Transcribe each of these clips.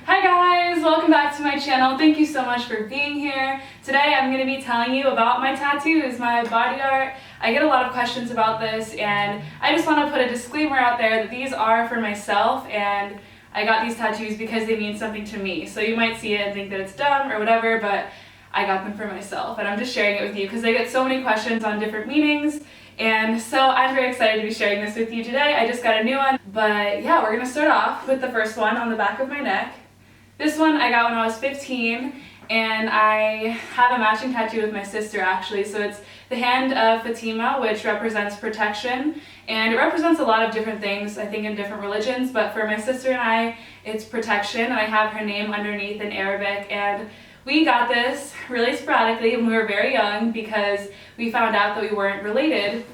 Hi guys, welcome back to my channel. Thank you so much for being here. Today I'm going to be telling you about my tattoos, my body art. I get a lot of questions about this and I just want to put a disclaimer out there that these are for myself and I got these tattoos because they mean something to me. So you might see it and think that it's dumb or whatever, but I got them for myself and I'm just sharing it with you because I get so many questions on different meanings. And so I'm very excited to be sharing this with you today. I just got a new one, but yeah, we're going to start off with the first one on the back of my neck. This one I got when I was 15, and I have a matching tattoo with my sister actually. So it's the hand of Fatima, which represents protection, and it represents a lot of different things, I think, in different religions, but for my sister and I, it's protection, and I have her name underneath in Arabic. And we got this really sporadically when we were very young because we found out that we weren't related.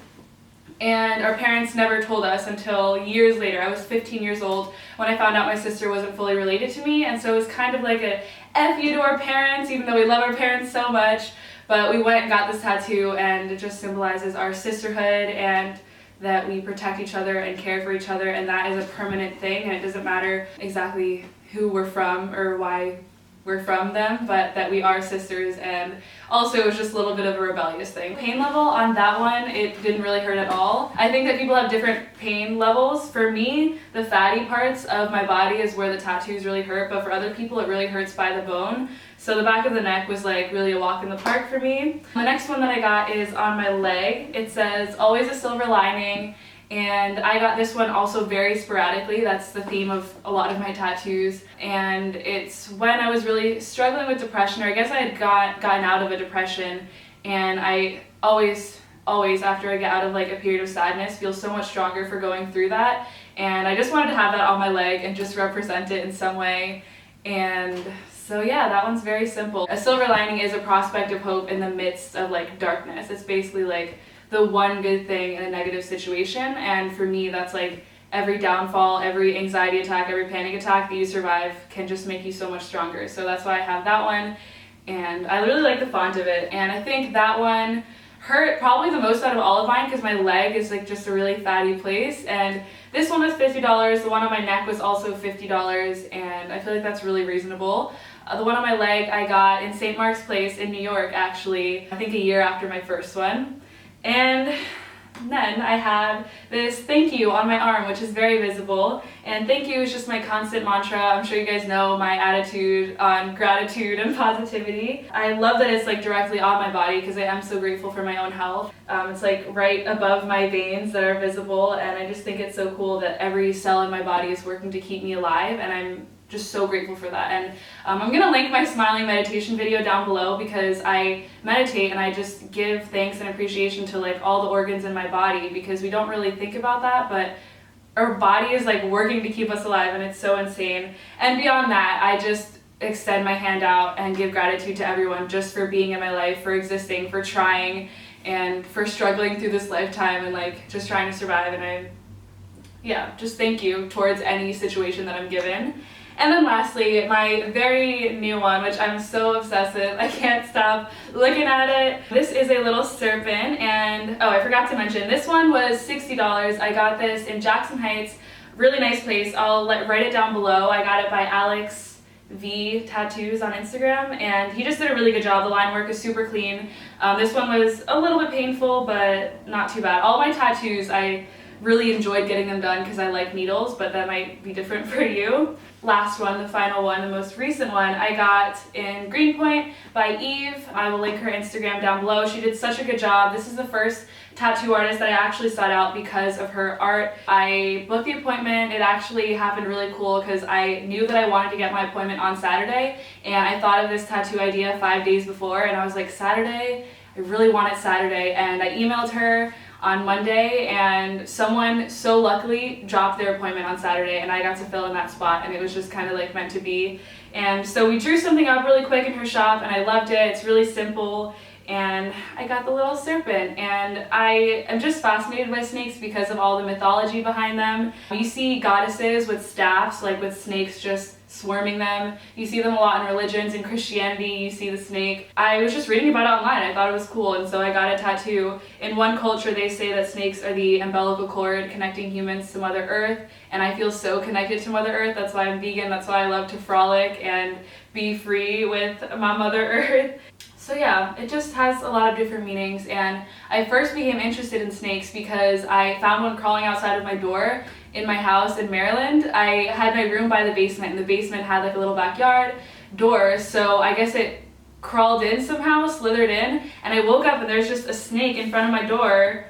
And our parents never told us until years later. I was 15 years old when I found out my sister wasn't fully related to me, and so it was kind of like a F you to our parents, even though we love our parents so much. But we went and got this tattoo, and it just symbolizes our sisterhood and that we protect each other and care for each other, and that is a permanent thing, and it doesn't matter exactly who we're from or why we're from them, but that we are sisters. And also it was just a little bit of a rebellious thing. Pain level on that one, it didn't really hurt at all. I think that people have different pain levels. For me, the fatty parts of my body is where the tattoos really hurt, but for other people it really hurts by the bone. So the back of the neck was like really a walk in the park for me. The next one that I got is on my leg. It says, "Always a silver lining." And I got this one also very sporadically. That's the theme of a lot of my tattoos. And it's when I was really struggling with depression, or I guess I had gotten out of a depression, and I always after I get out of like a period of sadness feel so much stronger for going through that. And I just wanted to have that on my leg and just represent it in some way. And so yeah, that one's very simple. A silver lining is a prospect of hope in the midst of like darkness. It's basically like the one good thing in a negative situation, and for me that's like every downfall, every anxiety attack, every panic attack that you survive can just make you so much stronger. So that's why I have that one, and I really like the font of it. And I think that one hurt probably the most out of all of mine because my leg is like just a really fatty place, and this one was $50. The one on my neck was also $50, and I feel like that's really reasonable. The one on my leg I got in St. Mark's Place in New York, actually, I think a year after my first one. And then I have this thank you on my arm, which is very visible. And thank you is just my constant mantra. I'm sure you guys know my attitude on gratitude and positivity. I love that it's like directly on my body because I am so grateful for my own health. It's like right above my veins that are visible, and I just think it's so cool that every cell in my body is working to keep me alive, and I'm just so grateful for that. And I'm gonna link my smiling meditation video down below because I meditate and I just give thanks and appreciation to like all the organs in my body, because we don't really think about that, but our body is like working to keep us alive, and it's so insane. And beyond that, I just extend my hand out and give gratitude to everyone just for being in my life, for existing, for trying, and for struggling through this lifetime and like just trying to survive. And just thank you towards any situation that I'm given. And then lastly, my very new one, which I'm so obsessed with, I can't stop looking at it. This is a little serpent, and oh, I forgot to mention, this one was $60. I got this in Jackson Heights, really nice place. I'll write it down below. I got it by Alex V Tattoos on Instagram, and he just did a really good job. The line work is super clean. This one was a little bit painful, but not too bad. All my tattoos, I really enjoyed getting them done because I like needles, but that might be different for you. Last one, the final one, the most recent one, I got in Greenpoint by Eve. I will link her Instagram down below. She did such a good job. This is the first tattoo artist that I actually sought out because of her art. I booked the appointment. It actually happened really cool because I knew that I wanted to get my appointment on Saturday, and I thought of this tattoo idea 5 days before, and I was like, Saturday? I really want it Saturday. And I emailed her on Monday, and someone so luckily dropped their appointment on Saturday, and I got to fill in that spot, and it was just kind of like meant to be. And so we drew something up really quick in her shop, and I loved it. It's really simple, and I got the little serpent. And I am just fascinated by snakes because of all the mythology behind them. You see goddesses with staffs, like with snakes just swarming them. You see them a lot in religions. In Christianity, you see the snake. I was just reading about it online. I thought it was cool, and so I got a tattoo. In one culture, they say that snakes are the umbilical cord connecting humans to Mother Earth, and I feel so connected to Mother Earth. That's why I'm vegan. That's why I love to frolic and be free with my Mother Earth. So yeah, it just has a lot of different meanings, and I first became interested in snakes because I found one crawling outside of my door in my house in Maryland. I had my room by the basement, and the basement had like a little backyard door, so I guess it crawled in somehow, slithered in, and I woke up and there's just a snake in front of my door,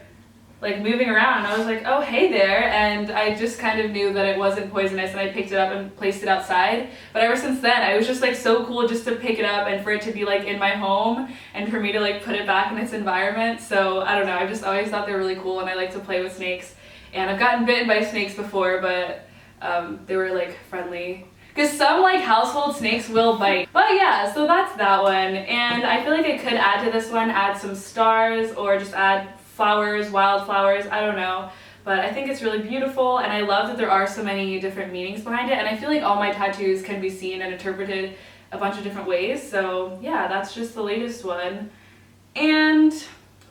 like moving around, and I was like, oh hey there, and I just kind of knew that it wasn't poisonous, and I picked it up and placed it outside. But ever since then, I was just like so cool just to pick it up and for it to be like in my home and for me to like put it back in its environment. So I don't know, I just always thought they were really cool, and I like to play with snakes. And I've gotten bitten by snakes before, but they were like friendly. Because some like household snakes will bite. But yeah, so that's that one. And I feel like I could add to this one, add some stars or just add flowers, wildflowers, I don't know. But I think it's really beautiful, and I love that there are so many different meanings behind it. And I feel like all my tattoos can be seen and interpreted a bunch of different ways. So yeah, that's just the latest one. And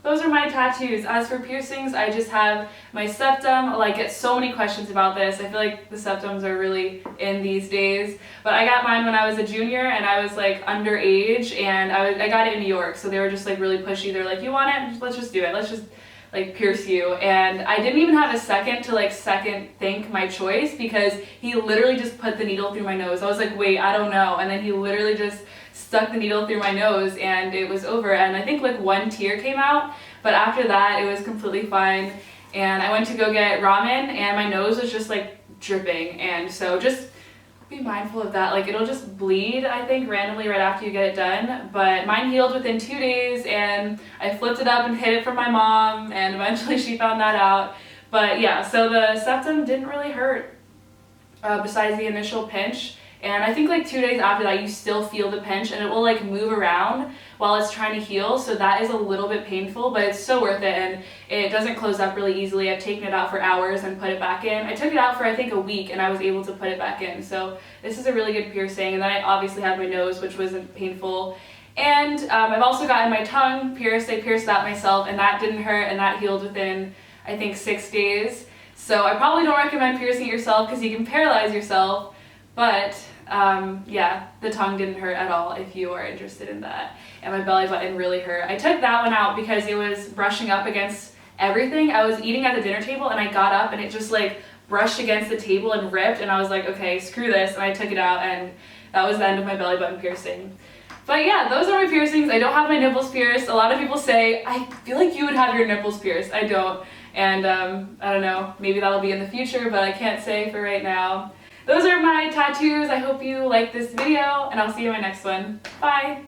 those are my tattoos. As for piercings, I just have my septum. I get so many questions about this. I feel like the septums are really in these days. But I got mine when I was a junior, and I was like underage, and I got it in New York, so they were just like really pushy. They're like, you want it? Let's just do it. Let's just like pierce you. And I didn't even have a second to like second think my choice, because he literally just put the needle through my nose. I was like, wait, I don't know. And then he literally just stuck the needle through my nose, and it was over. And I think like one tear came out, but after that it was completely fine. And I went to go get ramen, and my nose was just like dripping, and so just be mindful of that. Like it'll just bleed, I think, randomly right after you get it done. But mine healed within 2 days, and I flipped it up and hid it from my mom, and eventually she found that out. But yeah, so the septum didn't really hurt besides the initial pinch. And I think like 2 days after that, you still feel the pinch, and it will like move around while it's trying to heal. So that is a little bit painful, but it's so worth it, and it doesn't close up really easily. I've taken it out for hours and put it back in. I took it out for I think a week, and I was able to put it back in. So this is a really good piercing. And then I obviously had my nose, which wasn't painful. And I've also gotten my tongue pierced. I pierced that myself, and that didn't hurt, and that healed within I think 6 days. So I probably don't recommend piercing it yourself, because you can paralyze yourself. But yeah, the tongue didn't hurt at all if you are interested in that. And my belly button really hurt. I took that one out because it was brushing up against everything. I was eating at the dinner table, and I got up and it just like brushed against the table and ripped, and I was like, okay, screw this, and I took it out, and that was the end of my belly button piercing. But yeah, those are my piercings. I don't have my nipples pierced. A lot of people say, I feel like you would have your nipples pierced. I don't. And I don't know, maybe that'll be in the future, but I can't say for right now. Those are my tattoos. I hope you like this video, and I'll see you in my next one. Bye!